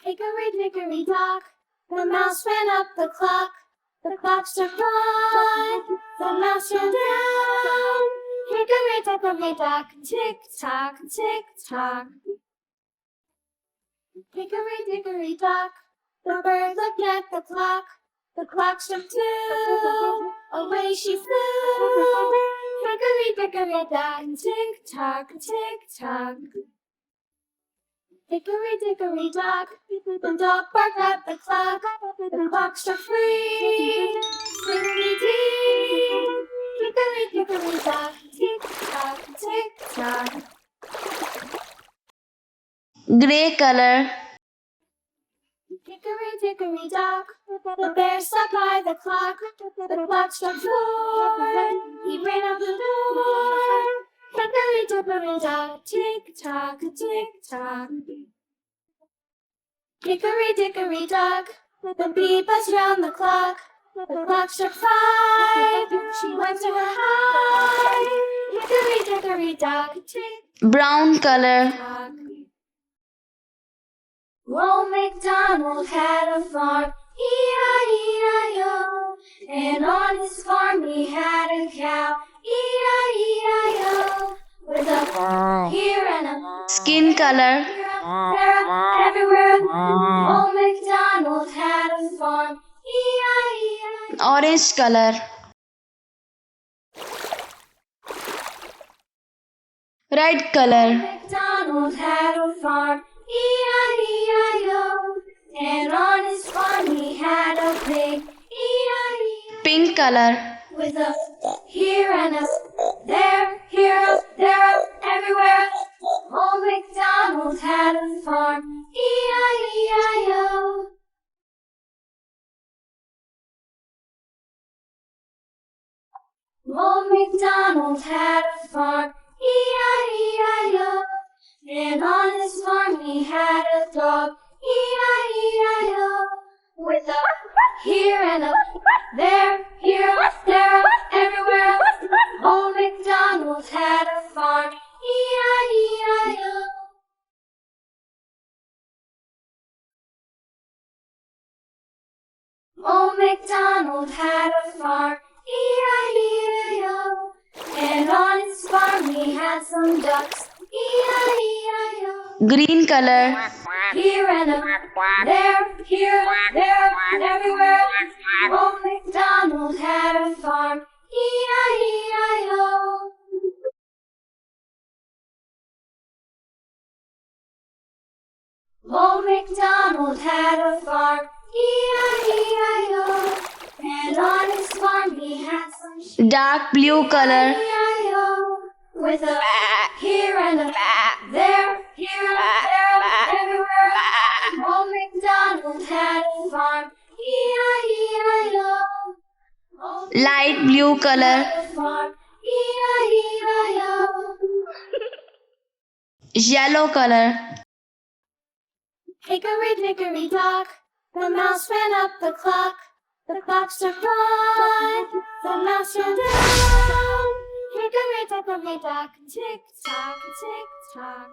Hickory dickory dock, the mouse ran up the clock struck one, the mouse ran down. Hickory dickory dock, tick tock, tick tock. Hickory dickory dock, the bird looked at the clock struck two, away she flew. Hickory dickory dock, tick tock, tick tock. Hickory dickory dock, the dog barked at the clock struck three. Singity dee, hickory dickory dock, tick tock, tick tock. Gray color. Hickory dickory dock, the bear sat by the clock struck four. He ran out the door. Hickory dickory dock, tick tock, tick tock. Hickory dickory dock, the bee buzzed round the clock struck five. She went to her hive. Hickory dickory dock, tick Brown color. tock. Old Macdonald had a farm, E-I-E-I-O, and on his farm he had a cow, E-I-E-I-O, with a here and a Skin color. there, everywhere. Old Macdonald had a farm, E-I-E-I-O. Orange color. Red color. Macdonald had a farm, E-I-E-I-O, and on his farm he had a pig, E-I-E-I-O, Pink color. with a here and a there, everywhere. Old Macdonald had a farm, E-I-E-I-O. Old Macdonald had a farm, E-I-E-I-O, and on his farm he had a dog, E-I-E-I-O, with a here and a there, everywhere. Old Macdonald had a farm, E-I-E-I-O. Old Macdonald had a farm, E-I-E-I-O, and on his farm he had some ducks, E-I-E-I-O. Green color. Here and a there, everywhere. Old Macdonald had a farm, E-I-E-I-O. Old Macdonald had a farm, E-I-E-I-O, and on his farm he had some sheep, Dark blue color. E-I-E-I-O, with a here and a there, everywhere. Old Macdonald had a farm, E-I-E-I-O. Old Light blue color. had a farm, E-I-E-I-O. Yellow color. Hickory dickory dock, the mouse ran up the clock struck one, the mouse ran down. Hickory dickory dock, tick tock, tick tock.